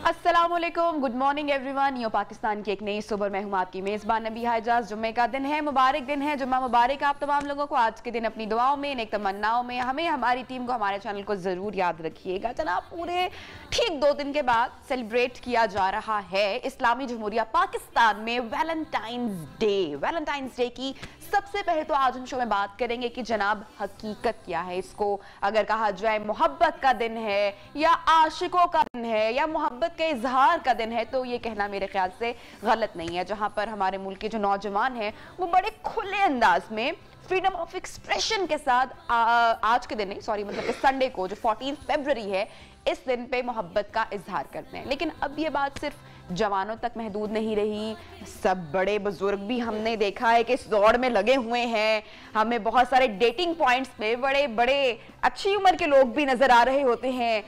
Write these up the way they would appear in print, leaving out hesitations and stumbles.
अस्सलामुअलैकुम, good morning everyone. New Pakistan की एक नई सुबह, मैं हूं आपकी मेज़बान नबीहा इजाज़। जुम्मे का दिन है, मुबारक दिन है, जुम्मा मुबारक आप तमाम लोगों को। आज के दिन अपनी दुआओं में, नेक तमन्नाओं में हमें, हमारी टीम को, हमारे चैनल को ज़रूर याद रखिएगा। जनाब, पूरे ठीक 2 दिन के बाद सेलिब्रेट किया जा रहा है इस्लामी जमहूरिया पाकिस्तान में वैलेंटाइंस डे। वैलेंटाइंस डे की सबसे पहले तो आज हम शो में बात करेंगे कि जनाब हकीकत क्या है। इसको अगर कहा जाए मोहब्बत का दिन है या आशिकों का दिन है या मोहब्बत के इजहार का दिन है, तो ये कहना मेरे ख्याल से गलत नहीं है। जहां पर हमारे मुल्क के जो नौजवान हैं वो बड़े खुले अंदाज में फ्रीडम ऑफ एक्सप्रेशन के साथ आज के दिन नहीं, सॉरी, मतलब कि संडे को जो 14 फरवरी है, इस दिन पे मोहब्बत का इजहार करते हैं। लेकिन अब ये बात सिर्फ जवानों तक महदूद नहीं रही, सब बड़े बुजुर्ग भी हमने देखा है कि इस दौड़ में लगे हुए हैं। हमें बहुत सारे डेटिंग पॉइंट्स पे बड़े बड़े अच्छी उम्र के लोग भी नजर आ रहे होते हैं,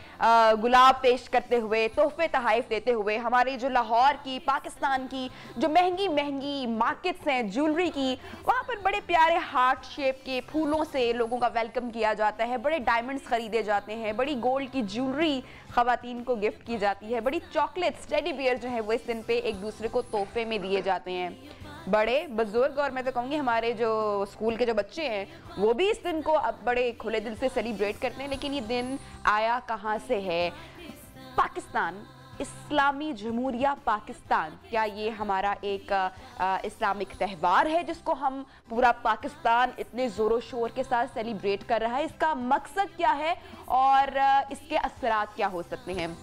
गुलाब पेश करते हुए, तोहफे तहाइफ देते हुए। हमारी जो लाहौर की, पाकिस्तान की जो महंगी महंगी मार्केट्स हैं ज्वेलरी की, वहाँ पर बड़े प्यारे हार्ट शेप के फूलों से लोगों का वेलकम किया जाता है, बड़े डायमंड्स खरीदे जाते हैं, बड़ी गोल्ड की ज्वेलरी खवातीन को गिफ्ट की जाती है, बड़ी चॉकलेट्स, टेडी बियर जो है वो इस दिन पे एक दूसरे को तोहफे में दिए जाते हैं। बड़े बुजुर्ग और मैं तो कहूँगी हमारे जो स्कूल के जो बच्चे हैं वो भी इस दिन को अब बड़े खुले दिल से सेलिब्रेट करते हैं। लेकिन ये दिन आया कहाँ से है? पाकिस्तान, इस्लामी जमहूरिया पाकिस्तान, क्या ये हमारा एक इस्लामिक त्यौहार है जिसको हम पूरा पाकिस्तान इतने ज़ोरों शोर के साथ सेलिब्रेट कर रहा है? इसका मकसद क्या है और इसके असरात क्या हो सकते हैं?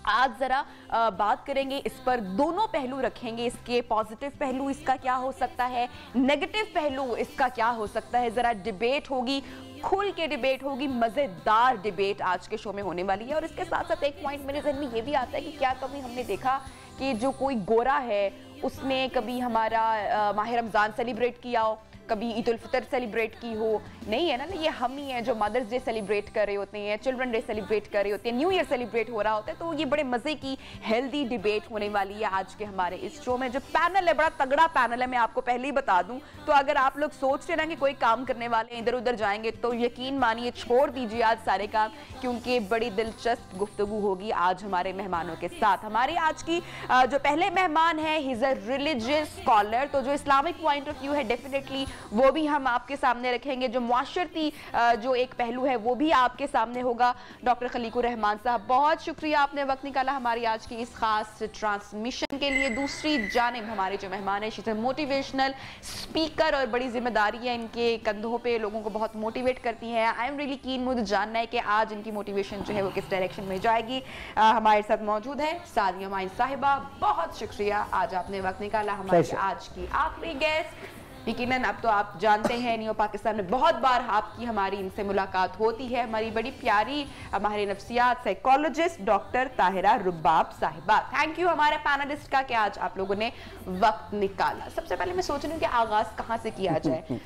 आज ज़रा बात करेंगे इस पर, दोनों पहलू रखेंगे। इसके पॉजिटिव पहलू इसका क्या हो सकता है, नेगेटिव पहलू इसका क्या हो सकता है। ज़रा डिबेट होगी, खुल के डिबेट होगी, मज़ेदार डिबेट आज के शो में होने वाली है। और इसके साथ साथ एक पॉइंट मेरे जहन में ये भी आता है कि क्या कभी हमने देखा कि जो कोई गोरा है उसने कभी हमारा माह रमज़ान सेलिब्रेट किया हो, कभी ईद उल फितर सेलिब्रेट की हो? नहीं है ना। ये हम ही हैं जो मदर्स डे सेलिब्रेट कर रहे होते हैं, चिल्ड्रन डे सेलिब्रेट कर रहे होते हैं, न्यू ईयर सेलिब्रेट हो रहा होता है। तो ये बड़े मज़े की हेल्दी डिबेट होने वाली है आज के हमारे इस शो में। जो पैनल है बड़ा तगड़ा पैनल है, मैं आपको पहले ही बता दूं। तो अगर आप लोग सोच रहे ना कि कोई काम करने वाले इधर उधर जाएंगे, तो यकीन मानिए छोड़ दीजिए आज सारे काम, क्योंकि बड़ी दिलचस्प गुफ्तगू होगी आज हमारे मेहमानों के साथ। हमारे आज की जो पहले मेहमान है, he is a religious scholar. तो जो इस्लामिक पॉइंट ऑफ व्यू है डेफिनेटली वो भी हम आपके सामने रखेंगे। जो मुआशरती जो एक पहलू है वो भी आपके सामने होगा। डॉक्टर खलीकुर रहमान साहब, बहुत शुक्रिया आपने वक्त निकाला हमारी आज की इस खास ट्रांसमिशन के लिए। दूसरी जानिब हमारे जो मेहमान है, she is a motivational speaker और बड़ी जिम्मेदारी है इनके कंधों पे, लोगों को बहुत मोटिवेट करती हैं। आई एम रियली कीन, मुझे जानना है कि आज इनकी मोटिवेशन जो है वो किस डायरेक्शन में जाएगी। हमारे साथ मौजूद है सादिया माई साहिबा, बहुत शुक्रिया आज आपने वक्त निकाला। हमारी आज की आखिरी गेस्ट, यकीनन अब तो आप जानते हैं न्यू पाकिस्तान में बहुत बार आपकी हमारी इनसे मुलाकात होती है, हमारी बड़ी प्यारी माहिर नफ्सियात साइकोलॉजिस्ट डॉक्टर ताहिरा रुबाब साहिबा। थैंक यू हमारे पैनलिस्ट का कि आज आप लोगों ने वक्त निकाला। सबसे पहले मैं सोच रही हूँ कि आगाज कहाँ से किया जाए।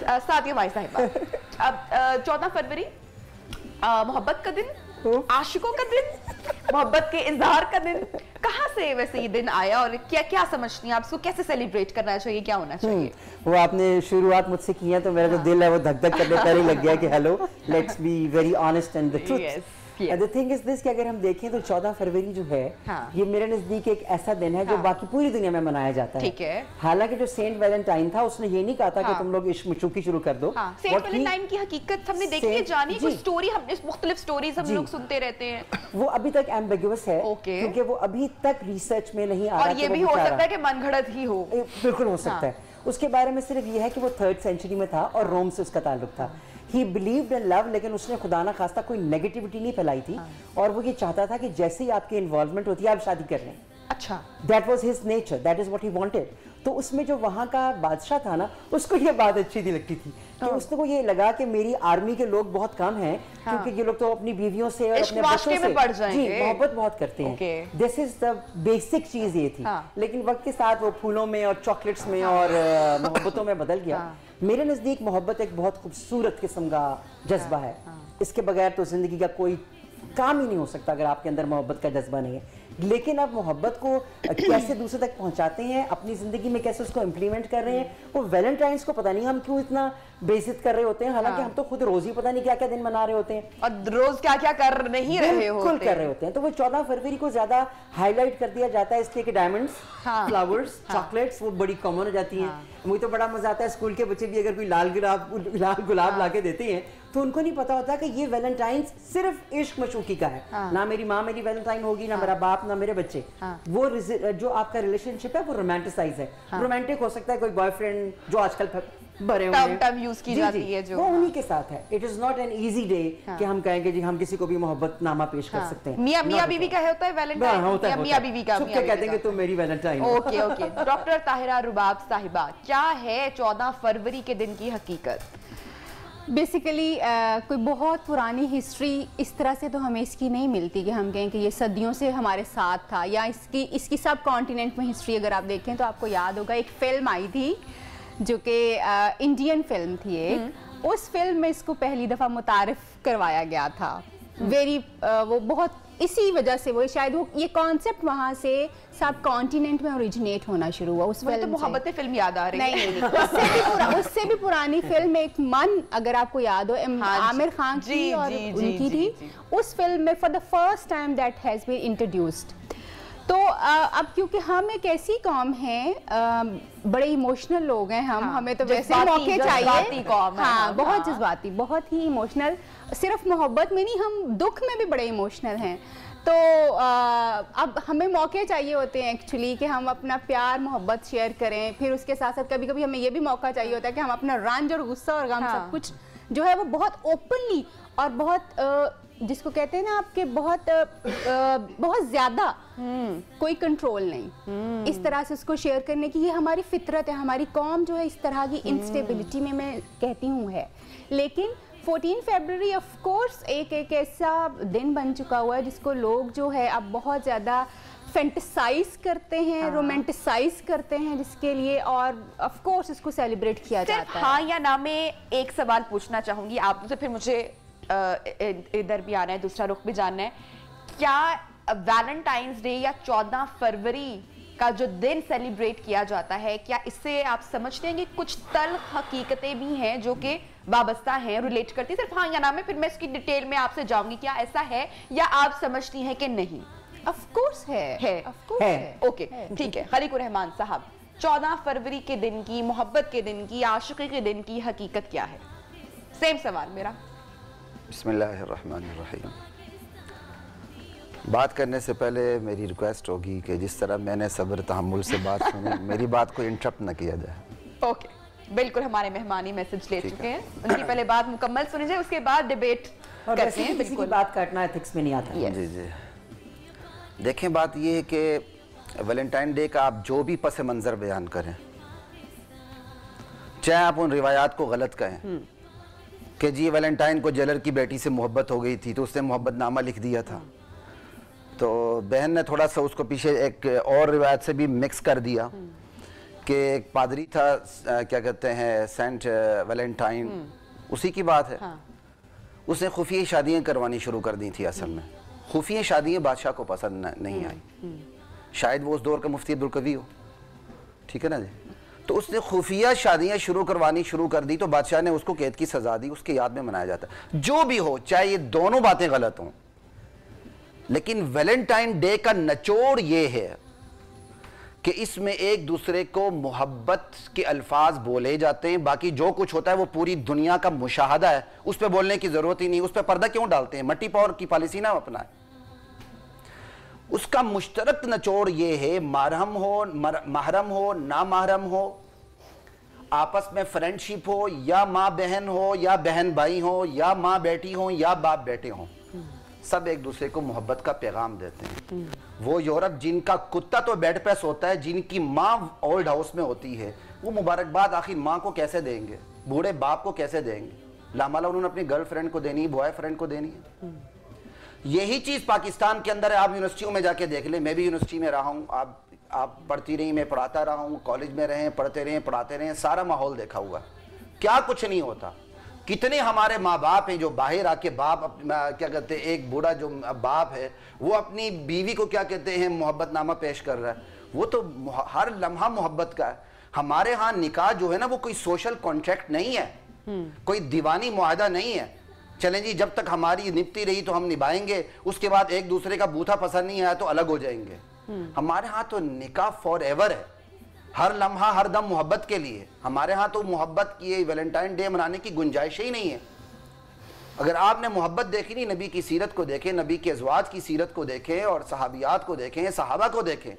सादिया माई साहिबा, अब 14 फरवरी मोहब्बत का दिन, आशिकों का दिन, मोहब्बत के इजहार का दिन, कहाँ से वैसे ये दिन आया और क्या क्या समझती हैं आप? इसको कैसे सेलिब्रेट करना चाहिए, क्या होना चाहिए? वो आपने शुरुआत मुझसे की है तो मेरा जो दिल है वो धक धक करने पर ही लग गया कि hello, let's be very honest and the truth. The thing is this कि अगर हम देखें तो 14 फरवरी जो है ये मेरे नजदीक एक ऐसा दिन है जो बाकी पूरी दुनिया में मनाया जाता है। ठीक है। हालांकि जो सेंट वैलेंटाइन था उसने ये नहीं कहा था कि तुम लोग इश्क मशूकी शुरू कर दो। सेंट वैलेंटाइन की हकीकत हमने देखी है, जानी कोई स्टोरी, हमने मुख्तलिफ स्टोरीज हम लोग सुनते रहते हैं। वो अभी तक एम्बिगुअस है क्योंकि वो अभी तक रिसर्च में नहीं आ रहा। और ये भी हो सकता है कि मनगढ़ंत ही हो। बिल्कुल हो सकता है। उसके बारे में सिर्फ ये है कि वो 3rd सेंचुरी में था और रोम से उसका ताल्लुक था। He believed in love, लेकिन उसने खुदा ना खास्ता कोई नेगेटिविटी नहीं फैलाई थी। और वो ये चाहता था कि जैसे ही आपकी इन्वॉल्वमेंट होती है आप शादी कर लें। अच्छा, That was his nature, that is what he wanted. तो उसमें जो वहाँ का बादशाह था ना, उसको ये बात अच्छी नहीं लगती थी कि उसको ये लगा कि मेरी आर्मी के लोग बहुत कम हैं क्योंकि ये लोग तो अपनी बीवियों से और अपने बच्चों से जी मोहब्बत बहुत करते हैं। दिस इज द बेसिक चीज ये थी। लेकिन वक्त के साथ वो फूलों में और चॉकलेट्स में और मोहब्बतों में बदल गया। मेरे नजदीक मोहब्बत एक बहुत खूबसूरत किस्म का जज्बा है। इसके बगैर तो जिंदगी का कोई काम ही नहीं हो सकता अगर आपके अंदर मोहब्बत का जज्बा नहीं है। लेकिन आप मोहब्बत को कैसे दूसरे तक पहुंचाते हैं, अपनी ज़िंदगी में कैसे उसको इम्प्लीमेंट कर रहे हैं, वो वैलेंटाइंस को पता नहीं हम क्यों इतना बेइज्जत कर रहे होते हैं, हालांकि हम तो खुद रोज ही पता नहीं क्या क्या दिन मना रहे होते हैं और रोज क्या क्या कर नहीं रहे होते, बिल्कुल कर रहे होते हैं। तो वो 14 फरवरी को ज्यादा हाईलाइट कर दिया जाता है इसलिए कि डायमंड्स, फ्लावर्स, चॉकलेट्स वो बड़ी कॉमन हो जाती हैं। मुझे तो बड़ा मजा आता है, स्कूल के बच्चे भी अगर कोई लाल गुलाब लाके देते हैं तो उनको नहीं पता होता कि ये वैलेंटाइंस सिर्फ इश्क मशूकी का है। ना मेरी माँ मेरी वैलेंटाइन होगी, ना मेरा बाप, ना मेरे बच्चे। वो जो आपका रिलेशनशिप है वो रोमांटिसाइज है। रोमांटिक हो सकता है कोई बॉयफ्रेंड जो आजकल भरे हुए हैं, टर्म यूज की जाती है जो, वो उन्हीं के साथ है। It is not an easy day कि हम कहेंगे जी हम किसी को भी मोहब्बत नामा पेश कर सकते हैं। मियां बीवी का होता है वैलेंटाइन, मियां बीवी का छुप के कह देंगे तुम मेरी valentine. Okay okay. Doctor Tahira Rubab साहिबा, क्या है 14 फरवरी के दिन की हकीकत? बेसिकली कोई बहुत पुरानी हिस्ट्री इस तरह से तो हमें इसकी नहीं मिलती कि हम कहें कि ये सदियों से हमारे साथ था, या इसकी सब कॉन्टिनेंट में हिस्ट्री अगर आप देखें तो आपको याद होगा एक फिल्म आई थी जो कि इंडियन फिल्म थी एक, उस फिल्म में इसको पहली दफ़ा मुतारिफ करवाया गया था। वो बहुत इसी वजह से वो शायद वो ये कॉन्सेप्ट वहाँ से सब कॉन्टिनेंट में ओरिजिनेट होना शुरू हुआ उस फिल्म तो मोहब्बत फिल्म याद आ रही है। नहीं उससे भी पुरानी फिल्म एक मन, अगर आपको याद हो, आमिर खान की और उनकी थी। उस फिल्म में for the first time that has been introduced. तो अब क्योंकि हम एक ऐसी कौम है, बड़े इमोशनल लोग हैं हम, हमें तो वैसे मौके चाहिए। हाँ, बहुत जज्बाती, बहुत ही इमोशनल। सिर्फ मोहब्बत में नहीं, हम दुख में भी बड़े इमोशनल हैं। तो अब हमें मौके चाहिए होते हैं एक्चुअली कि हम अपना प्यार मोहब्बत शेयर करें। फिर उसके साथ साथ कभी कभी हमें ये भी मौका चाहिए होता है कि हम अपना रंज और गुस्सा और गम सब कुछ जो है वो बहुत ओपनली और बहुत जिसको कहते हैं ना आपके बहुत ज्यादा कोई कंट्रोल नहीं, इस तरह से उसको शेयर करने की, ये हमारी फितरत है। हमारी कौम जो है इस तरह की इंस्टेबिलिटी में मैं कहती हूँ है। लेकिन 14 फरवरी ऑफ कोर्स एक ऐसा दिन बन चुका हुआ है जिसको लोग जो है अब बहुत ज़्यादा फैंटेसाइज करते हैं, रोमांटिसाइज करते हैं जिसके लिए, और ऑफ कोर्स इसको सेलिब्रेट किया जाता है। हाँ या ना में एक सवाल पूछना चाहूँगी आपसे, फिर मुझे इधर भी आना है, दूसरा रुख भी जानना है। क्या वैलेंटाइंस डे या 14 फरवरी का जो दिन सेलिब्रेट किया जाता है, क्या इससे आप समझते हैं कि कुछ तल्ख हकीकतें भी हैं जो कि वाबस्ता हैं, रिलेट करती है? सिर्फ हाँ या ना में, फिर मैं इसकी डिटेल में आपसे जाऊंगी। क्या ऐसा है या आप समझती हैं कि नहीं? ऑफ कोर्स है। ओके ठीक है। खलीकुर रहमान साहब, 14 फरवरी के दिन की, मोहब्बत के दिन की, आशिकी के दिन की हकीकत क्या है? सेम सवाल मेरा। बिस्मिल्लाहिर्रहमानिर्रहीम। बात करने से पहले मेरी रिक्वेस्ट होगी कि जिस तरह मैंने सब्र तहम्मुल से बात सुनी, मेरी बात को इंटरप्ट न किया जाए। ओके, बिल्कुल। हमारे मेहमानी मैसेज ले चुके हैं, उनकी पहले बात मुकम्मल सुनी जाए, उसके बाद डिबेट करते हैं। बिल्कुल, बात काटना एथिक्स में नहीं आता। जी जी। देखें, बात ये है कि वैलेंटाइन डे का आप जो भी पस मंज़र बयान करें, चाहे आप उन रिवायात को गलत कहें कि जी वैलेंटाइन को जेलर की बेटी से मोहब्बत हो गई थी तो उसने मोहब्बतनामा लिख दिया था, तो बहन ने थोड़ा सा उसको पीछे एक और रिवायत से भी मिक्स कर दिया कि एक पादरी था, क्या कहते हैं, सेंट वैलेंटाइन, उसी की बात है। उसने खुफिया शादियाँ करवानी शुरू कर दी थी। असल में खुफिया शादियाँ बादशाह को पसंद नहीं आई, शायद वो उस दौर का मुफ्ती अब्दुल कवी हो, ठीक है ना जी। तो उसने खुफिया शादियाँ करवानी शुरू कर दी, तो बादशाह ने उसको कैद की सजा दी, उसके याद में मनाया जाता है। जो भी हो, चाहे ये दोनों बातें गलत हों, लेकिन वैलेंटाइन डे का निचोड़ ये है कि इसमें एक दूसरे को मोहब्बत के अल्फाज बोले जाते हैं। बाकी जो कुछ होता है वो पूरी दुनिया का मुशाहदा है, उस पर बोलने की जरूरत ही नहीं। उस पर पर्दा क्यों डालते हैं? मट्टी पावर की पॉलिसी ना अपनाए। उसका मुश्तरक निचोड़ ये है, महरम हो ना महरम हो, आपस में फ्रेंडशिप हो, या माँ बहन हो, या बहन भाई हो, या माँ बेटी हो, या बाप बेटे हो, सब एक दूसरे को मोहब्बत का पैगाम देते हैं। वो यूरोप जिनका कुत्ता तो बेड पे सोता है, जिनकी माँ ओल्ड हाउस में होती है, वो मुबारकबाद आखिर माँ को कैसे देंगे, बूढ़े बाप को कैसे देंगे? लामाला उन्होंने अपनी गर्लफ्रेंड को देनी है, बॉय फ्रेंड को देनी है। यही चीज पाकिस्तान के अंदर है। आप यूनिवर्सिटियों में जाके देख ले, मैं भी यूनिवर्सिटी में रहा हूँ, आप पढ़ती रही, मैं पढ़ाता रहा हूँ, कॉलेज में रहे, पढ़ते रहे, पढ़ाते रहे, सारा माहौल देखा हुआ, क्या कुछ नहीं होता। कितने हमारे माँ बाप हैं जो बाहर आके बाप क्या कहते हैं, एक बूढ़ा जो बाप है वो अपनी बीवी को क्या कहते हैं मोहब्बतनामा पेश कर रहा है, वो तो हर लम्हा मोहब्बत का है। हमारे यहाँ निकाह जो है ना वो कोई सोशल कॉन्ट्रैक्ट नहीं है, कोई दीवानी मुआहदा नहीं है। चलें जी, जब तक हमारी निभती रही तो हम निभाएंगे, उसके बाद एक दूसरे का बूथा पसंद नहीं आया तो अलग हो जाएंगे। हमारे यहाँ तो निकाह फॉर एवर है, हर लम्हा हर दम मोहब्बत के लिए। हमारे यहाँ तो मोहब्बत की वैलेंटाइन डे मनाने की गुंजाइश ही नहीं है। अगर आपने मोहब्बत देखी नहीं, नबी की सीरत को देखें, नबी के अज़वाज की सीरत को देखें और सहाबियात को देखें, सहाबा को देखें।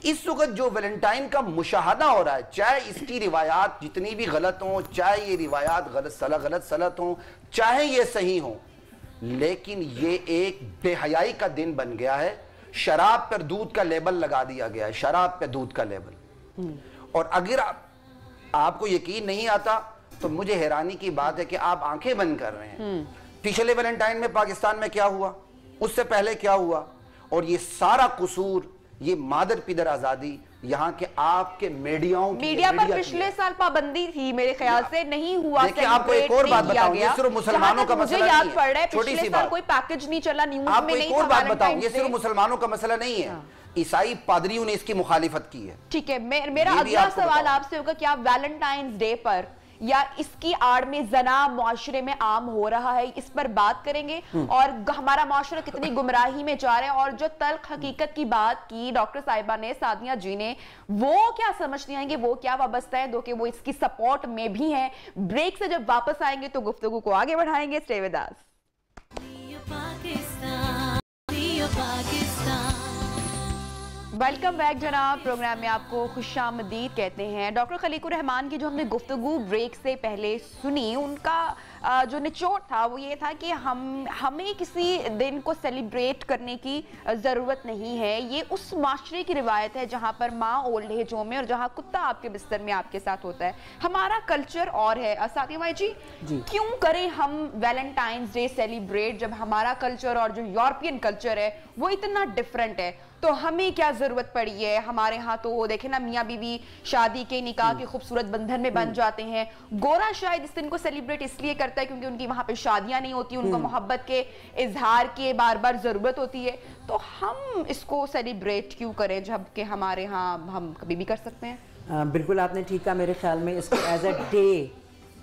इस वक्त जो वैलेंटाइन का मुशाहदा हो रहा है, चाहे इसकी रिवायात जितनी भी गलत हों, चाहे ये रिवायात गलत सलत हों, चाहे ये सही हों, लेकिन ये एक बेहयाई का दिन बन गया है। शराब पर दूध का लेबल लगा दिया गया है, शराब पे दूध का लेबल। और अगर आपको यकीन नहीं आता तो मुझे हैरानी की बात है कि आप आंखें बंद कर रहे हैं। पिछले वैलेंटाइन में पाकिस्तान में क्या हुआ, उससे पहले क्या हुआ, और ये सारा कसूर, ये मादर पिदर आजादी यहाँ के आपके मीडिया पर पिछले साल पाबंदी थी, मेरे ख्याल से नहीं हुआ। देखिए आपको एक और बात बताऊं, ये सिर्फ मुसलमानों का मसला नहीं है। मुझे याद पड़ रहा है पिछले साल कोई पैकेज नहीं चला, न्यूज़ में नहीं था। आपको एक और बात बताऊं, ये सिर्फ मुसलमानों का मसला नहीं है, ईसाई पादरियों ने इसकी मुखालिफत की है। ठीक है, मेरा अगला सवाल आपसे होगा कि आप वैलेंटाइंस डे पर या इसकी आड़ में जना मुआशरे में आम हो रहा है, इस पर बात करेंगे और हमारा मुआशरा कितनी गुमराही में जा रहा है। और जो तल्ख हकीकत की बात की डॉक्टर साहिबा ने, सादिया जी ने, वो क्या समझती आएंगे, वो क्या वाबस्ता है, दो कि वो इसकी सपोर्ट में भी हैं। ब्रेक से जब वापस आएंगे तो गुफ्तगू को आगे बढ़ाएंगे। Stay with us. Welcome back जनाब, प्रोग्राम में आपको खुशामदीद कहते हैं। डॉक्टर खलीकुर रहमान की जो हमने गुफ्तगू ब्रेक से पहले सुनी, उनका जो निचोड़ था वो ये था कि हमें किसी दिन को सेलिब्रेट करने की ज़रूरत नहीं है। ये उस माशरे की रिवायत है जहाँ पर माँ ओल्ड एज होम में और जहाँ कुत्ता आपके बिस्तर में आपके साथ होता है। हमारा कल्चर और है। सादिया भाई जी, क्यों करें हम वैलेंटाइंस डे सेलिब्रेट जब हमारा कल्चर और जो यूरोपियन कल्चर है वो इतना डिफरेंट है? तो हमें क्या जरूरत पड़ी है? हमारे यहाँ तो देखे ना, मियाँ बीवी शादी के निकाह के खूबसूरत बंधन में बन जाते हैं। गोरा शायद इस दिन को सेलिब्रेट इसलिए करता है क्योंकि उनकी वहाँ पे शादियां नहीं होती, उनको मोहब्बत के इजहार की बार बार जरूरत होती है। तो हम इसको सेलिब्रेट क्यों करें जबकि हमारे यहाँ हम कभी भी कर सकते हैं? बिल्कुल आपने ठीक कहा। मेरे ख्याल में इसको एज अ डे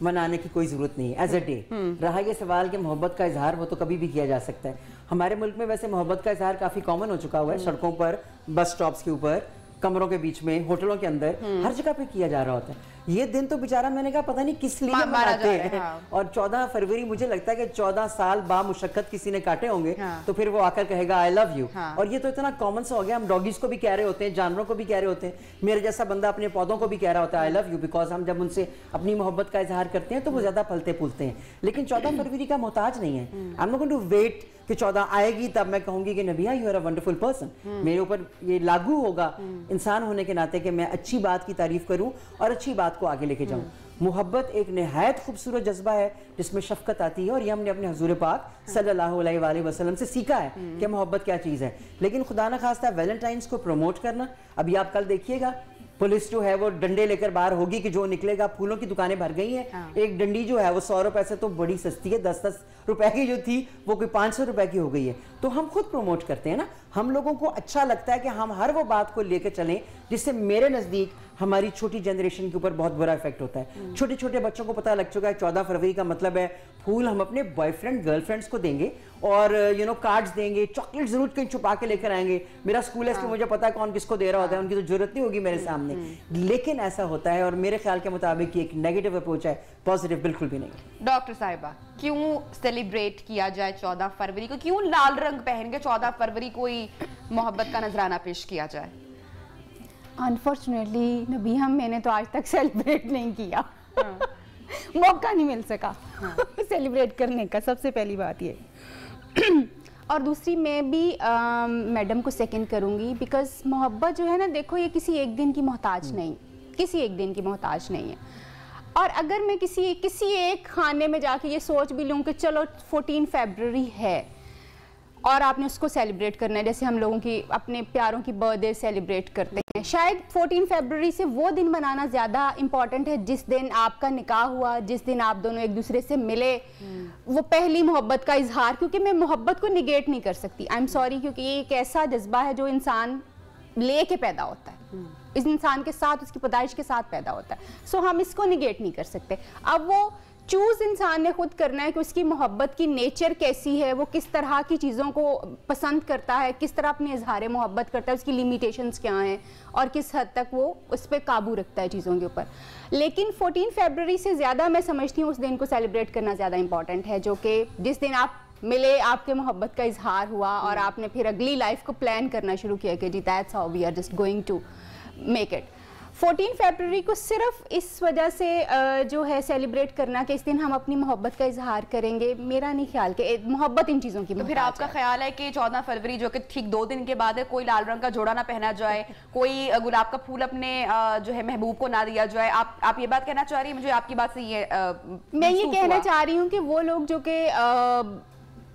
मनाने की कोई ज़रूरत नहीं है। एज अ डे रहा ये सवाल कि मोहब्बत का इजहार, वो तो कभी भी किया जा सकता है। हमारे मुल्क में वैसे मोहब्बत का इजहार काफ़ी कॉमन हो चुका हुआ है। सड़कों पर, बस स्टॉप्स के ऊपर, कमरों के बीच में, होटलों के अंदर, हर जगह पे किया जा रहा होता है। ये दिन तो बेचारा, मैंने कहा पता नहीं किस लिए मनाते हैं। और 14 फरवरी मुझे लगता है कि 14 साल बामुशक्कत किसी ने काटे होंगे, तो फिर वो आकर कहेगा आई लव यू। और ये तो इतना कॉमन सा हो गया, हम डॉगीज को भी कह रहे होते हैं, जानवरों को भी कह रहे होते हैं। मेरे जैसा बंदा अपने पौधों को भी कह रहा होता है आई लव यू, बिकॉज हम जब उनसे अपनी मोहब्बत का इजहार करते हैं तो वो ज्यादा फलते फूलते हैं। लेकिन 14 फरवरी का मोहताज नहीं है। I am not going to wait कि 14 आएगी तब मैं कहूंगी कि Nabiya you are a wonderful person. मेरे ऊपर ये लागू होगा इंसान होने के नाते कि मैं अच्छी बात की तारीफ करूं और अच्छी बात को आगे लेके जाऊं। मोहब्बत एक निहायत खूबसूरत जज्बा है जिसमें शफकत आती है, और ये हमने अपने हुजूर पाक सल्लल्लाहु अलैहि वसल्लम से सीखा है कि मोहब्बत क्या चीज़ है। लेकिन खुदा न खास्ता वैलेंटाइंस को प्रमोट करना, अभी आप कल देखिएगा पुलिस जो है वो डंडे लेकर बाहर होगी कि जो निकलेगा, फूलों की दुकानें भर गई हैं। एक डंडी जो है वो 100 रुपए से तो बड़ी सस्ती है, 10-10 रुपए की जो थी वो कोई 500 रुपए की हो गई है। तो हम खुद प्रमोट करते हैं ना, हम लोगों को अच्छा लगता है कि हम हर वो बात को लेकर चलें जिससे मेरे नज़दीक हमारी छोटी जनरेशन के ऊपर बहुत बुरा इफेक्ट होता है। छोटे छोटे बच्चों को पता लग चुका है 14 फरवरी का मतलब है फूल हम अपने बॉयफ्रेंड गर्लफ्रेंड्स को देंगे और कार्ड्स देंगे, चॉकलेट जरूर कहीं छुपा के लेकर आएंगे। मेरा स्कूल है इसलिए मुझे पता है कौन किसको दे रहा होता है, उनकी तो जरूरत नहीं होगी मेरे सामने। लेकिन ऐसा होता है और मेरे ख्याल के मुताबिक एक नेगेटिव अप्रोच है, पॉजिटिव बिल्कुल भी नहीं। डॉक्टर साहिबा, क्यों सेलिब्रेट किया जाए 14 फरवरी को? क्यों लाल रंग पहन के 14 फरवरी को ही मोहब्बत का नजराना पेश किया जाए? अनफॉर्चुनेटली नबी मैंने तो आज तक सेलिब्रेट नहीं किया। मौका नहीं मिल सका सेलिब्रेट करने का, सबसे पहली बात ये। और दूसरी मैं भी मैडम को सेकंड करूँगी, बिकॉज मोहब्बत जो है ना, देखो ये किसी एक दिन की मोहताज नहीं, किसी एक दिन की मोहताज नहीं है। और अगर मैं किसी एक खाने में जाके ये सोच भी लूँ कि चलो 14 फरवरी है اور آپ نے اس کو سیلیبریٹ کرنا ہے جیسے ہم لوگوں کی اپنے پیاروں کی برتھ ڈے سیلیبریٹ کرتے ہیں. شاید 14 فیبروری سے وہ دن منانا زیادہ امپورٹنٹ ہے جس دن آپ کا نکاح ہوا, جس دن آپ دونوں ایک دوسرے سے ملے, وہ پہلی محبت کا اظہار. کیونکہ میں محبت کو نگیٹ نہیں کر سکتی, آئی ایم سوری, کیونکہ یہ ایک ایسا جذبہ ہے جو انسان لے کے پیدا ہوتا ہے, اس انسان کے ساتھ, اس کی پیدائش کے ساتھ پیدا ہوتا ہے. سو ہم اس کو نگیٹ نہیں کر سکتے. اب وہ چوز انسان نے خود کرنا ہے کہ اس کی محبت کی نیچر کیسی ہے, وہ کس طرح کی چیزوں کو پسند کرتا ہے, کس طرح اپنے اظہار محبت کرتا ہے, اس کی لیمیٹیشنز کیا ہیں اور کس حد تک وہ اس پہ قابو رکھتا ہے چیزوں کے اوپر. لیکن 14 فیبروری سے زیادہ میں سمجھتی ہوں اس دن کو سیلیبریٹ کرنا زیادہ امپورٹنٹ ہے, جو کہ جس دن آپ ملے, آپ کے محبت کا اظہار ہوا اور آپ نے پھر اگلی لائف کو پلان کرنا شروع کیا کہ جی that's how we are just going to make it. 14 February کو صرف اس وجہ سے جو ہے سیلیبریٹ کرنا کہ اس دن ہم اپنی محبت کا اظہار کریں گے, میرا نہیں خیال کہ محبت ان چیزوں کی. تو پھر آپ کا خیال ہے کہ 14 فروری جو کہ ٹھیک 2 دن کے بعد ہے, کوئی لال رنگ کا جوڑا نہ پہنا جائے, کوئی گلاب کا پھول اپنے جو ہے محبوب کو نہ دیا جائے, آپ یہ بات کہنا چاہ رہی ہیں؟ مجھے آپ کی بات سے میں یہ کہنا چاہ رہی ہوں کہ وہ لوگ جو کہ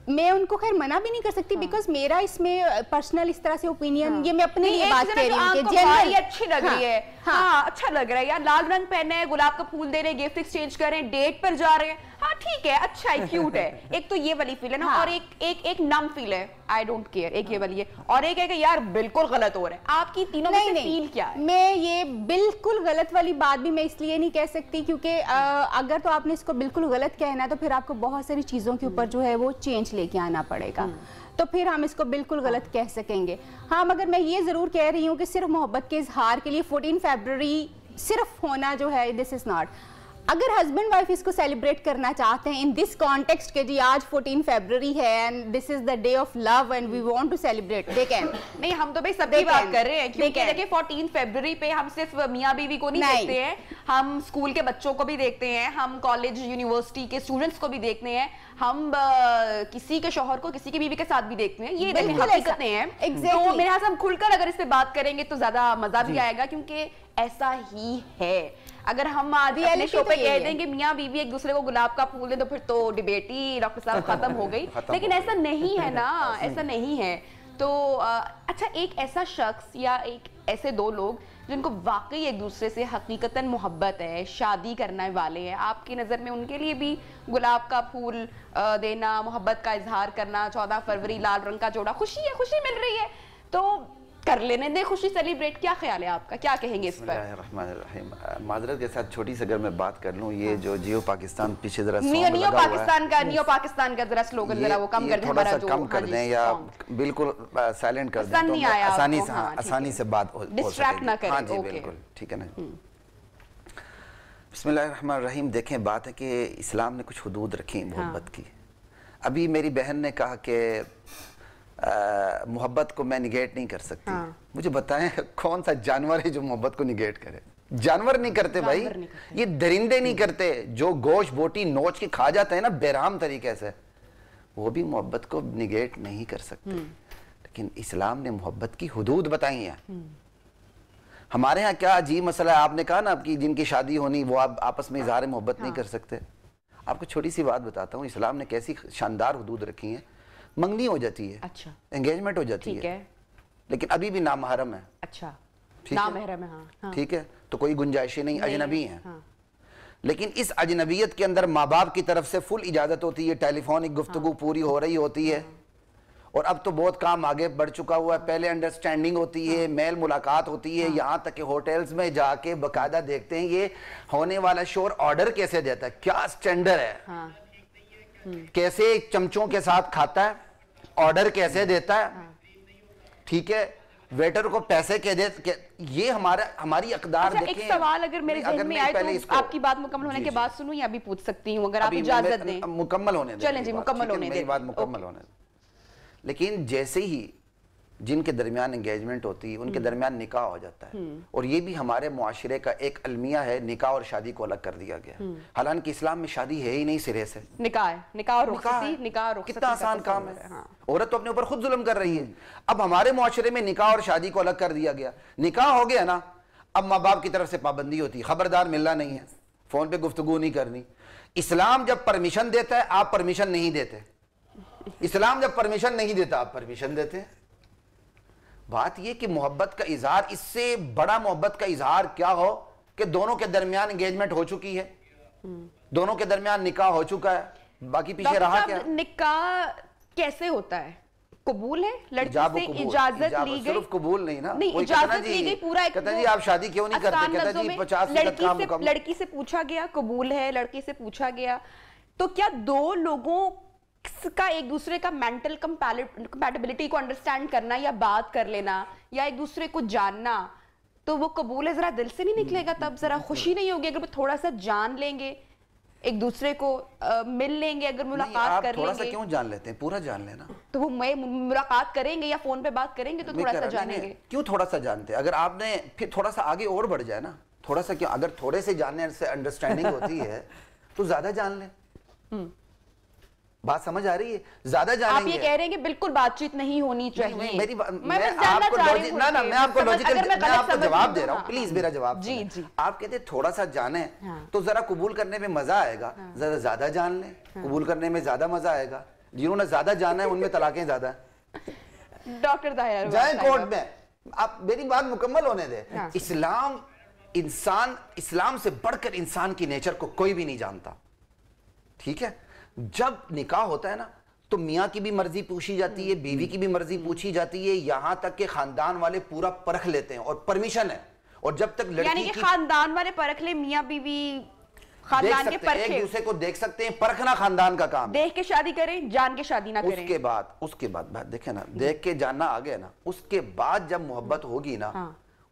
میں ان کو خیر منع بھی نہیں کر سکتی, بیکاز میرا اس میں پرسنل اس طرح سے اوپینین, یہ میں اپنے لیے بات کہہ رہی ہوں کہ جنرل اچھی لگ رہی ہے, ہاں اچھا لگ رہا ہے یار, لال رنگ پہنے ہیں, گلاب کا پھول دے رہے ہیں, گفٹ ایکسچینج کر رہے ہیں, ڈیٹ پر جا رہے ہیں, ہاں ٹھیک ہے, اچھا ہے, کیوٹ ہے. ایک تو یہ والی فیل ہے نا, اور ایک نم فیل ہے, آئی ڈونٹ کیئر, ایک یہ والی ہے, اور ایک ہے کہ یار بالکل غلط ہو رہا ہے. آپ کی تینوں میں سے فیل کیا ہے؟ میں یہ بالکل غلط والی بات بھی میں اس لیے نہیں کہہ سکتی کیونکہ اگر تو آپ نے اس کو بالکل غلط کہنا ہے تو پھر آپ کو بہت ساری چیزوں کے اوپر جو ہے وہ چینج لے کے آنا پڑے گا, تو پھر ہم اس کو بالکل غلط کہہ سکیں گے. ہاں مگر میں یہ ضرور کہہ رہی ہوں کہ صرف محبت کے اظہار کے لیے 14 فیبروری صرف ہونا جو ہے دس از ناٹ. اگر ہسبینڈ وائف اس کو سیلیبریٹ کرنا چاہتے ہیں ان دس کانٹیکسٹ کہ جی آج 14 فیبروری ہے and this is the day of love and we want to celebrate, they can. نہیں ہم تو بھائی سب کی بات کر رہے ہیں, کیونکہ دیکھیں 14 فیبروری پہ ہم صرف میاں بیوی کو نہیں دیکھتے ہیں, ہم اسکول کے بچوں کو بھی دیکھتے ہیں, ہم کالج یونیورسٹی کے اسٹوڈنٹس کو بھی دیکھتے ہیں, ہم کسی کے شوہر کو کسی کی بیوی کے ساتھ بھی دیکھتے ہیں. یہ حقیقتیں ہیں, تو میرے خیال سے ہم کھل کر اگر اس پہ بات کریں گے تو زیادہ مزہ بھی آئے گا, کیونکہ ایسا ہی ہے. اگر ہم اپنے شو پہ کہہ دیں گے میاں بیوی ایک دوسرے کو گلاب کا پھول دیں تو پھر تو ڈیبیٹ ہی ڈاکٹر صاحب ختم ہو گئی, لیکن ایسا نہیں ہے نا, ایسا نہیں ہے. تو اچھا, ایک ایسا شخص یا ایک ایسے 2 لوگ جن کو واقعی ایک دوسرے سے حقیقتاً محبت ہے, شادی کرنے والے ہیں, آپ کی نظر میں ان کے لیے بھی گلاب کا پھول دینا, محبت کا اظہار کرنا, 14 فروری لال رنگ کا جوڑا, خوشی ہے, خوشی مل رہی ہے تو کر لینے دیں خوشی سیلیبریٹ. کیا خیال ہے آپ کا, کیا کہیں گے اس پر؟ بسم اللہ الرحمن الرحیم. معذرت کے ساتھ چھوٹی سی اگر میں بات کر لوں, یہ جو جیو پاکستان پیچھے ذرا نیو پاکستان کا ذرا سلوگن ذرا وہ کم کر دیں, تھوڑا سا کم کر دیں یا بالکل سائلنٹ کر دیں تو آسانی سے بات ہو ڈسٹریکٹ نہ کریں. ہاں جی بالکل ٹھیک ہے نا. بسم اللہ الرحمن الرحیم. دیکھیں بات ہے کہ اسلام نے کچھ حدود رکھی محبت کی. ابھی میری بہن نے کہا کہ محبت کو میں نگیٹ نہیں کر سکتی. مجھے بتائیں کون سا جانور ہے جو محبت کو نگیٹ کرے؟ جانور نہیں کرتے بھائی, یہ درندے نہیں کرتے جو گوشت بوٹی نوچ کے کھا جاتے ہیں نا بےرحم طریقے سے, وہ بھی محبت کو نگیٹ نہیں کر سکتے. لیکن اسلام نے محبت کی حدود بتائی ہیں. ہمارے ہاں کیا عجیب مسئلہ ہے, آپ نے کہا نا کہ جن کی شادی ہونی وہ آپس میں اظہار محبت نہیں کر سکتے. آپ کو چھوٹی سی بات بتاتا ہوں, اسلام نے کیسی شاندار حدود رکھی ہیں. منگنی ہو جاتی ہے, اچھا انگیجمنٹ ہو جاتی ہے, لیکن ابھی بھی نامحرم ہے. اچھا نامحرم ہے, ہاں ٹھیک ہے, تو کوئی گنجائشیں نہیں, اجنبی ہیں. لیکن اس اجنبیت کے اندر ماں باپ کی طرف سے فل اجازت ہوتی ہے, ٹیلی فونک گفتگو پوری ہو رہی ہوتی ہے. اور اب تو بہت کام آگے بڑھ چکا ہوا ہے, پہلے انڈرسٹینڈنگ ہوتی ہے, میل ملاقات ہوتی ہے, یہاں تک کہ ہوٹلز میں جا کے باقاعدہ دیکھتے ہیں یہ ہونے والا شور آرڈر کیسے دیتا ہے, کیا سٹینڈر ہے, کیسے چمچوں کے ساتھ کھاتا ہے, آرڈر کیسے دیتا ہے, ٹھیک ہے, ویٹر کو پیسے کے دے, یہ ہماری اقدار دیکھیں. ایک سوال اگر میرے ذہن میں آئے تو آپ کی بات مکمل ہونے کے بعد سنوں یا ابھی پوچھ سکتی ہوں اگر آپ اجازت دیں؟ مکمل ہونے دیں, چلیں جی مکمل ہونے دیں, میری بات مکمل ہونے دیں. لیکن جیسے ہی جن کے درمیان انگیجمنٹ ہوتی ہے ان کے درمیان نکاح ہو جاتا ہے, اور یہ بھی ہمارے معاشرے کا ایک المیہ ہے, نکاح اور شادی کو الگ کر دیا گیا. حالانکہ اسلام میں شادی ہے ہی نہیں سرے سے, نکاح اور رخصتی, کتنا آسان کام ہے. عورت تو اپنے اوپر خود ظلم کر رہی ہے. اب ہمارے معاشرے میں نکاح اور شادی کو الگ کر دیا گیا. نکاح ہو گیا نا, اب ماں باپ کی طرف سے پابندی ہوتی ہے, خبردار ملنا نہیں ہے, فون پہ گفتگو نہیں کرنی. اسلام جب پرمیشن دیتا ہے آپ پرمیشن نہیں دیتے, اسلام جب پرمیشن نہیں دیتا آپ پرمیشن دیتے ہیں. بات یہ کہ محبت کا اظہار، اس سے بڑا محبت کا اظہار کیا ہو کہ دونوں کے درمیان انگیجمنٹ ہو چکی ہے، دونوں کے درمیان نکاح ہو چکا ہے، باقی پیچھے رہا کیا؟ نکاح کیسے ہوتا ہے؟ قبول ہے لڑکی سے اجازت لی گئی؟ صرف قبول نہیں نا، نہیں اجازت لی گئی، پورا ایک کہتا جی آپ شادی کیوں نہیں کرتے، کہتا جی 50% کام مکمل. لڑکی سے پوچھا گیا قبول ہے، لڑکی سے پوچھا گیا، تو کیا دو لوگوں کا ایک دوسرے کا مینٹل کمپیٹیبلٹی کو انڈرسٹینڈ کرنا یا بات کر لینا یا ایک دوسرے کو جاننا، تو وہ قبول ہے ذرا دل سے نہیں نکلے گا؟ تب ذرا خوشی نہیں ہوگی اگر وہ تھوڑا سا جان لیں گے، ایک دوسرے کو مل لیں گے، اگر ملاقات کر لیں گے؟ تھوڑا سا کیوں جان لیتے ہیں؟ پورا جان لینا. تو وہ ملاقات کریں گے یا فون پہ بات کریں گے تو تھوڑا سا جانیں گے. کیوں تھوڑا سا جانتے ہیں؟ اگر آپ نے پھر تھوڑا سا آگے اور بڑھ جائے نا، تھوڑا سا کیوں، اگر تھوڑے سے جاننے سے انڈرسٹینڈنگ ہوتی ہے تو زیادہ جان لیں. بات سمجھ آ رہی ہے؟ زیادہ جانیں گے. آپ یہ کہہ رہے ہیں کہ بالکل بات چیت نہیں ہونی چاہیے. میں آپ کو جواب دے رہا ہوں، پلیز میرا جواب. جی جی. آپ کہتے ہیں تھوڑا سا جانیں تو ذرا قبول کرنے میں مزہ آئے گا، ذرا زیادہ جان لیں، قبول کرنے میں زیادہ مزہ آئے گا. جنہوں نے زیادہ جانا ہے ان میں طلاقیں زیادہ ہیں. ڈاکٹر طاہرہ جائیں کورٹ میں. آپ میری بات مکمل ہونے دیں. اسلام سے بڑھ کر انسان کی نیچر کو کوئی بھی نہیں جانتا، ٹھیک ہے؟ جب نکاح ہوتا ہے نا تو میاں کی بھی مرضی پوچھی جاتی ہے، بیوی کی بھی مرضی پوچھی جاتی ہے، یہاں تک کہ خاندان والے پورا پرکھ لیتے ہیں اور پرمیشن ہے. اور جب تک لڑکی یعنی کہ خاندان والے پرکھ لے، میاں بیوی خاندان کے پرکھیں، ایک دوسرے کو دیکھ سکتے ہیں. پرکھنا خاندان کا کام ہے. دیکھ کے شادی کریں، جان کے شادی نہ کریں. اس کے بعد دیکھیں نا، دیکھ کے جاننا آ گیا نا، اس کے بعد جب محبت ہوگی نا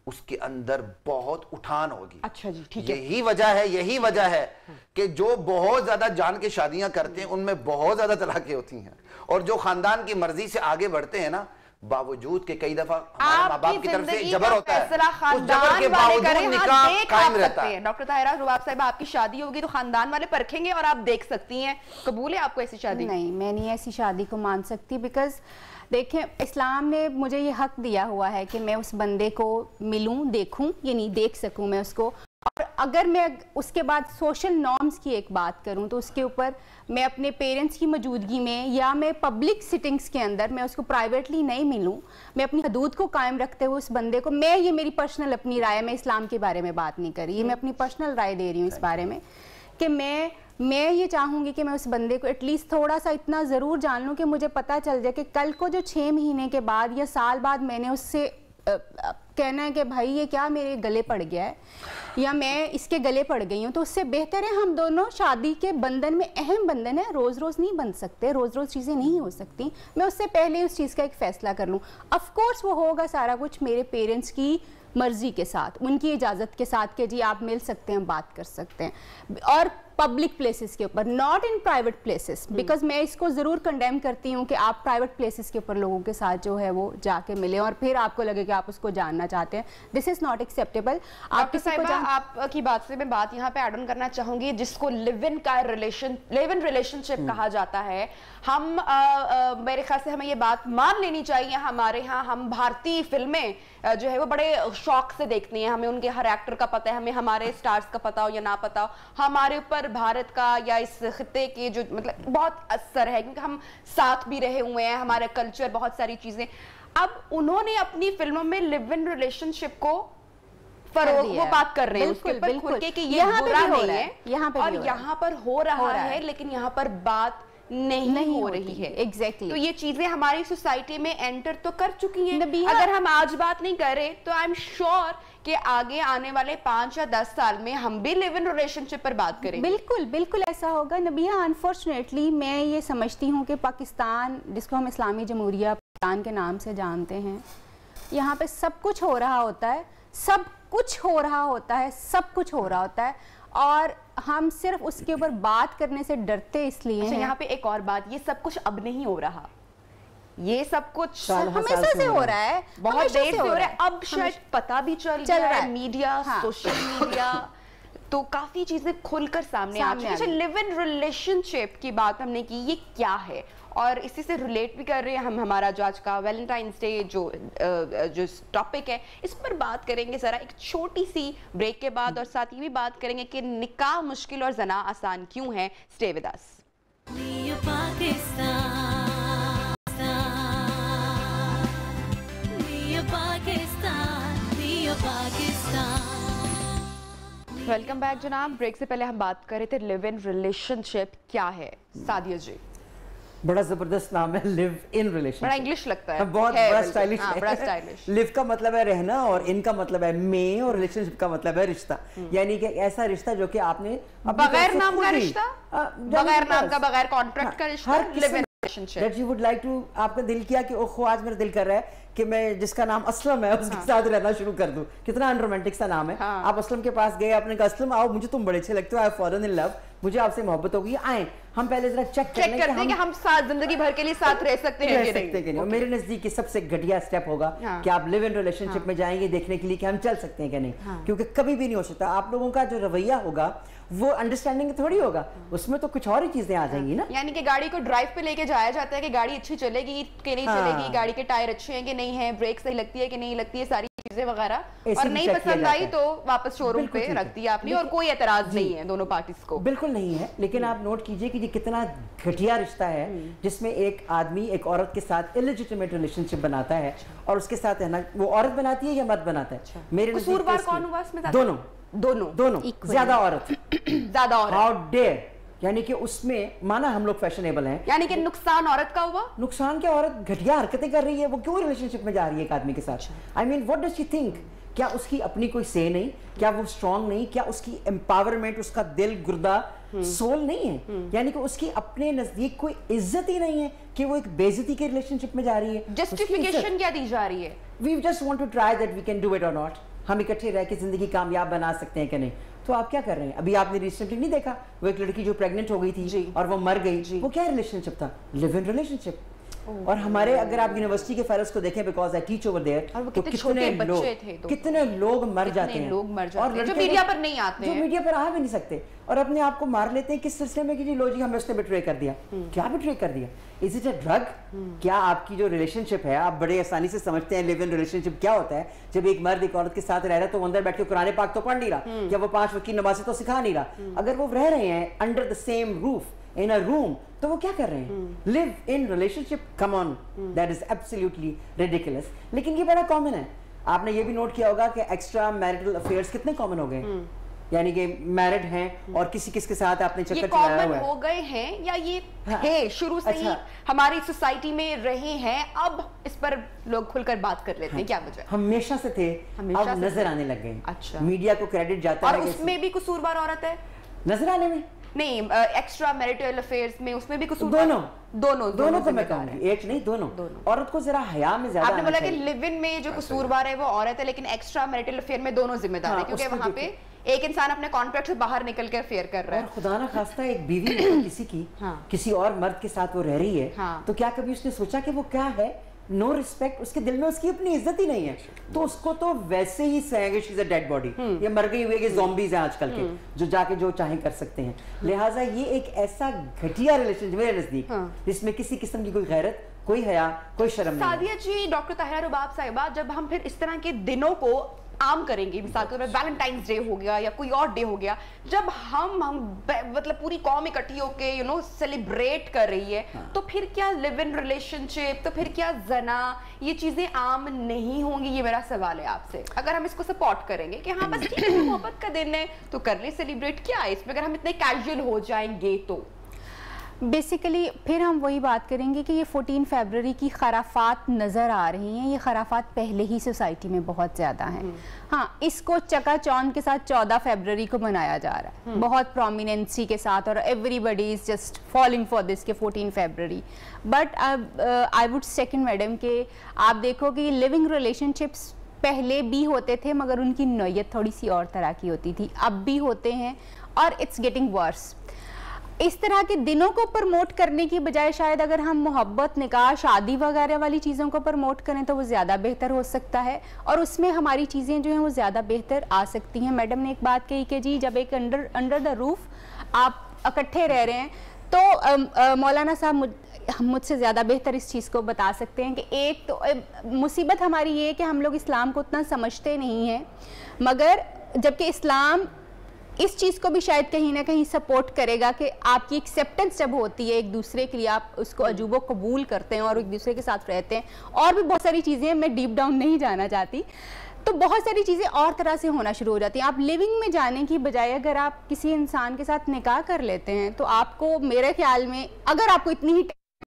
اس کے اندر بہت اٹھان ہوگی. اچھا جی ٹھیک ہے. یہی وجہ ہے کہ جو بہت زیادہ جان کے شادیاں کرتے ہیں ان میں بہت زیادہ طلاقیں ہوتی ہیں، اور جو خاندان کی مرضی سے آگے بڑھتے ہیں نا، باوجود کہ کئی دفعہ ہمارے ماں باپ کی طرف سے جبر ہوتا ہے، اس جبر کے باوجود نکاح قائم رہتا ہے. ڈاکٹر طاہرہ رواب صاحب، آپ کی شادی ہوگی تو خاندان والے پرکھیں گے اور آپ دیکھ سکتی ہیں. قبول ہے آپ کو ایسی شادی؟ نہیں، میں نہیں ایسی شادی کو مان سکتی، بیکاز دیکھیں اسلام نے مجھے یہ حق دیا ہوا ہے کہ میں اس بندے کو ملوں، دیکھوں، یعنی دیکھ سکوں میں اس کو. اور اگر میں اس کے بعد سوشل نارمز کی ایک بات کروں تو اس کے اوپر میں اپنے پیرنٹس کی موجودگی میں یا میں پبلک سٹنگز کے اندر میں اس کو پرائیویٹلی نہیں ملوں، میں اپنی حدود کو قائم رکھتے ہوئے اس بندے کو، میں یہ میری پرسنل اپنی رائے، میں اسلام کے بارے میں بات نہیں کر رہی، میں اپنی پرسنل رائے دے رہی ہوں اس بارے میں کہ میں یہ چاہوں گی کہ میں اس بندے کو ایٹ لیسٹ تھوڑا سا اتنا ضرور جان لوں کہ مجھے پتہ چل جائے کہ کل کو جو 6 مہینے کے بعد یا سال بعد میں نے اس سے کہنا ہے کہ بھائی یہ کیا میرے گلے پڑ گیا ہے یا میں اس کے گلے پڑ گئی ہوں، تو اس سے بہتر ہے ہم دونوں شادی کے بندھن میں، اہم بندھن ہے، روز روز نہیں بن سکتے، روز روز چیزیں نہیں ہو سکتی، میں اس سے پہلے اس چیز کا ایک فیصلہ کر لوں. آف کورس وہ ہوگا سارا کچھ میرے پیرنٹس کی مرضی کے ساتھ، ان کی اجازت کے ساتھ کہ جی آپ مل سکتے ہیں، بات کر سکتے ہیں، اور پبلک پلیسز کے اوپر، not in private places, because میں اس کو ضرور کنڈیم کرتی ہوں کہ آپ پرائیویٹ پلیسز کے اوپر لوگوں کے ساتھ جو ہے وہ جا کے ملیں اور پھر آپ کو لگے کہ آپ اس کو جاننا چاہتے ہیں. دس از ناٹ ایکسیپٹیبل. آپ کی بات سے میں بات یہاں پہ ایڈ آن کرنا چاہوں گی، جس کو لیو ان ریلیشن شپ کہا جاتا ہے. ہم میرے خیال سے ہمیں یہ بات مان لینی چاہیے، ہمارے ہاں ہم بھارتی فلمیں جو ہے وہ بڑے شوق سے دیکھتے ہیں، ہمیں ان کے ہر ایکٹر کا پتہ ہے، ہمیں ہمارے سٹارز کا پتہ ہو یا نہ پتہ ہو، ہمارے اوپر بھارت کا یا اس خطے کے جو مطلب بہت اثر ہے کیونکہ ہم ساتھ بھی رہے ہوئے ہیں، ہمارا کلچر، بہت ساری چیزیں. اب انہوں نے اپنی فلموں میں لیو ان ریلیشن شپ کو فروغ، وہ بات کر رہے ہیں اس کے اوپر کھل کے کہ یہ برا نہیں ہے، اور یہاں پر ہو رہا ہے لیکن یہاں پر بات نہیں ہو رہی ہے. ایگزیکٹلی. تو یہ چیزیں ہماری سوسائٹی میں انٹر تو کر چکی ہیں. اگر ہم آج بات نہیں کر رہے تو آئی ایم شیور کہ آگے آنے والے 5 یا 10 سال میں ہم بھی لیو ان ریلیشن شپ پر بات کریں. بالکل بالکل ایسا ہوگا نبیہ. انفارچونیٹلی میں یہ سمجھتی ہوں کہ پاکستان، جس کو ہم اسلامی جمہوریہ پاکستان کے نام سے جانتے ہیں، یہاں پہ سب کچھ ہو رہا ہوتا ہے، سب کچھ ہو رہا ہوتا ہے اور ہم صرف اس کے اوپر بات کرنے سے ڈرتے اس لیے ہیں. یہاں پہ ایک اور بات، یہ سب کچھ اب نہیں ہو رہا، یہ سب کچھ ہمیشہ سے ہو رہا ہے، بہت دیر سے ہو رہا ہے. اب شاید پتہ بھی چل رہا ہے، میڈیا، سوشل میڈیا، تو کافی چیزیں کھل کر سامنے آ چکی ہیں. لیو ان ریلیشن شپ کی بات ہم نے کی، یہ کیا ہے اور اسی سے ریلیٹ بھی کر رہے ہیں ہم. ہمارا جو آج کا ویلنٹائنس ڈے جو ٹاپک ہے، اس پر بات کریں گے ذرا ایک چھوٹی سی بریک کے بعد، اور ساتھ یہ بھی بات کریں گے کہ نکاح مشکل اور زنا آسان کیوں ہے. Stay with us. Welcome back जनाब। ब्रेक से पहले हम बात कर रहे थे लिव इन रिलेशनशिप क्या है। सादिया जी, बड़ा जबरदस्त नाम है, लिव इन रिलेशनशिप, बड़ा इंग्लिश लगता है, बहुत बड़ा स्टाइलिश है। बड़ा स्टाइलिश। लिव का मतलब है रहना और इन का मतलब है में और रिलेशनशिप का मतलब है रिश्ता, यानी कि ऐसा रिश्ता जो कि आपने बगैर नाम का रिश्ता, बगैर नाम का, बगैर कॉन्ट्रैक्ट का रिश्ता, live in relationship. That you would like to, आपका दिल किया कि ओहो आज मेरा दिल कर रहा है कि मैं जिसका नाम असलम है उसके साथ रहना शुरू कर दूं। कितना अनरोमांटिक सा नाम है। आप असलम के पास गए, आपने कहा असलम आओ, मुझे तुम बड़े अच्छे लगते हो, I have fallen in love, मुझे आपसे मोहब्बत हो गई, आए हम पहले जरा चेक करते हैं कि हम साथ जिंदगी भर के लिए साथ रह सकते हैं कि नहीं। मेरे नजदीक सबसे घटिया स्टेप होगा कि आप लिव इन रिलेशनशिप में जाएंगे देखने के लिए कि हम चल सकते हैं कि नहीं, क्योंकि कभी भी नहीं हो सकता। आप लोगों का जो रवैया होगा वो अंडरस्टैंडिंग थोड़ी होगा, उसमें तो कुछ और ही चीजें आ जाएंगी ना। यानी कि गाड़ी को ड्राइव पे लेके जाया जाता है कि गाड़ी अच्छी चलेगी कि नहीं चलेगी, गाड़ी के टायर अच्छे हैं कि नहीं है, ब्रेक सही लगती है कि नहीं लगती है, सारी चीजें वगैरह, और नहीं पसंद आई तो वापस शोरूम पे रख दिया आपने, और कोई एतराज नहीं है दोनों पार्टीज को। बिल्कुल नहीं है, लेकिन आप नोट कीजिए कि ये कितना घटिया रिश्ता है जिसमें एक आदमी एक औरत के साथ इलेजिटिमेट रिलेशनशिप बनाता है और उसके साथ है ना, वो औरत बनाती है या मर्द बनाता है। मेरे कसूरवार कौन हुआ इसमें? दोनों ज्यादा औरत ज्यादा औरत। हाउ डेयर, यानी कि उसमें माना हम लोग फैशनेबल हैं, यानी कि नुकसान औरत का हुआ। नुकसान क्या, औरत घटिया हरकतें कर रही है, वो क्यों रिलेशनशिप में जा रही है एक आदमी के साथ? I mean what does she think? क्या उसकी अपनी कोई से नहीं? क्या वो स्ट्रांग नहीं? क्या उसकी एम्पावरमेंट, उसका दिल गुर्दा सोल नहीं है? यानी कि उसकी अपने नजदीक कोई इज्जत ही नहीं है कि वो एक बेइज्जती के रिलेशनशिप में जा रही है। जस्टिफिकेशन क्या दी जा रही है? We just want to try that we can do it or not, हम इकट्ठे रह के जिंदगी कामयाब बना सकते हैं कि नहीं। तो आप क्या कर रहे हैं? अभी आपने रिसेंटली नहीं देखा वो एक लड़की जो प्रेग्नेंट हो गई थी और वो मर गई, वो क्या रिलेशनशिप था? Live in relationship. और हमारे अगर आप यूनिवर्सिटी के फेलोज को देखें, because I teach over there, तो कितने लोग मर जाते हैं, और जो मीडिया पर नहीं आते, जो मीडिया पर आ भी नहीं सकते, और अपने आप को मार लेते हैं किस सिलसिले में कि जी लो जी हमें उसने बिट्रे कर दिया। क्या बिट्रे कर दिया? Is it a drug? क्या आपकी जो रिलेशनशिप है, आप बड़े आसानी से समझते हैं लिव इन रिलेशनशिप क्या होता है? जब एक मर्द एक औरत के साथ रह रहा है तो वो अंदर बैठ के कुरान पाक तो पढ़ नहीं रहा, या वो 5 वक्त की नमाज़ें तो सिखा नहीं रहा। अगर वो रह रहे हैं under the same roof in a room, तो वो क्या कर रहे हैं? live in relationship, come on, that is absolutely ridiculous। लेकिन ये बड़ा कॉमन है। आपने ये भी नोट किया होगा कि एक्स्ट्रा मैरिटल अफेयर्स कितने कॉमन हो गए, यानी कि मैरिड हैं और किसके साथ आपने चक्कर चलाया हुआ है। हो गए हैं या ये है शुरू से ही हमारी सोसाइटी में रहे हैं, अब इस पर लोग खुलकर बात कर लेते हैं, क्या वजह? हमेशा से थे, अब नजर आने लग गए। अच्छा, मीडिया को क्रेडिट जाता है, और उसमें भी कसूरवार औरत है नजर आने में? नहीं, एक्स्ट्रा मैरिटल अफेयर्स में उसमें भी कसूर। दोनों को मैं कहूंगी, एक नहीं दोनों। औरत को जरा हया में ज्यादा। आपने बोला कि लिव इन में जो कसूरवार है वो औरत है, लेकिन एक्स्ट्रा मैरिटल अफेयर में दोनों जिम्मेदार है, क्योंकि वहां पे एक इंसान अपने कॉन्ट्रैक्ट से बाहर निकल कर अफेयर कर रहा है। खुदा ना खास्ता एक बीवी किसी की किसी और मर्द के साथ वो रह रही है, तो क्या कभी उसने सोचा कि वो क्या है? नो रिस्पेक्ट, उसके दिल में उसकी अपनी इज्जत ही नहीं है, तो उसको तो वैसे ही सहेंगे she is a dead body, ये मर गई हुई है, ज़ॉम्बीज़ हैं आजकल के जो जाके जो चाहे कर सकते हैं। लिहाजा ये एक ऐसा घटिया रिलेशन मेरे नजदीक जिसमें किसी किस्म की कोई गैरत, कोई हया, कोई शर्म नहीं। सादिया जी, डॉक्टर ताहिरा रुबाब साहिबा, जब हम फिर इस तरह के दिनों को आम करेंगे, मिसाल के तौर पर वैलेंटाइंस डे हो गया या कोई और डे हो गया, जब हम मतलब पूरी कौम इकट्ठी होके सेलिब्रेट कर रही है, तो फिर क्या लिव इन रिलेशनशिप, तो फिर क्या जना, ये चीजें आम नहीं होंगी? ये मेरा सवाल है आपसे। अगर हम इसको सपोर्ट करेंगे कि हाँ बस ठीक है, मोहब्बत का दिन है तो कर ले सेलिब्रेट, क्या है इसमें? अगर हम इतने कैजुअल हो जाएंगे तो बेसिकली फिर हम वही बात करेंगे कि ये 14 फरवरी की खराफात नज़र आ रही हैं। ये खराफात पहले ही सोसाइटी में बहुत ज़्यादा हैं। हाँ, इसको चकाचौंध के साथ 14 फरवरी को मनाया जा रहा है, बहुत प्रोमिनेंसी के साथ, और everybody is just following for this के 14 फरवरी। But I would second madam के आप देखो कि लिविंग रिलेशनशिप्स पहले भी होते थे, मगर उनकी नौयत थोड़ी सी और तरह की होती थी, अब भी होते हैं, और इट्स गेटिंग वर्स। इस तरह के दिनों को प्रमोट करने की बजाय शायद अगर हम मोहब्बत, निकाह, शादी वगैरह वाली चीज़ों को प्रमोट करें तो वो ज़्यादा बेहतर हो सकता है, और उसमें हमारी चीज़ें जो हैं वो ज़्यादा बेहतर आ सकती हैं। मैडम ने एक बात कही कि जी जब एक अंडर द रूफ आप इकट्ठे रह रहे हैं, तो मौलाना साहब मुझसे ज़्यादा बेहतर इस चीज़ को बता सकते हैं कि एक तो मुसीबत हमारी ये है कि हम लोग इस्लाम को उतना समझते नहीं हैं, मगर जबकि इस्लाम इस चीज़ को भी शायद कहीं ना कहीं सपोर्ट करेगा कि आपकी एक्सेप्टेंस जब होती है एक दूसरे के लिए, आप उसको अजूबो कबूल करते हैं और एक दूसरे के साथ रहते हैं, और भी बहुत सारी चीज़ें, मैं डीप डाउन नहीं जाना चाहती, تو بہت ساری چیزیں اور طرح سے ہونا شروع ہو جاتی ہیں. آپ لیونگ میں جانے کی بجائے اگر آپ کسی انسان کے ساتھ نکاح کر لیتے ہیں تو آپ کو میرے خیال میں اگر آپ کو اتنی ہی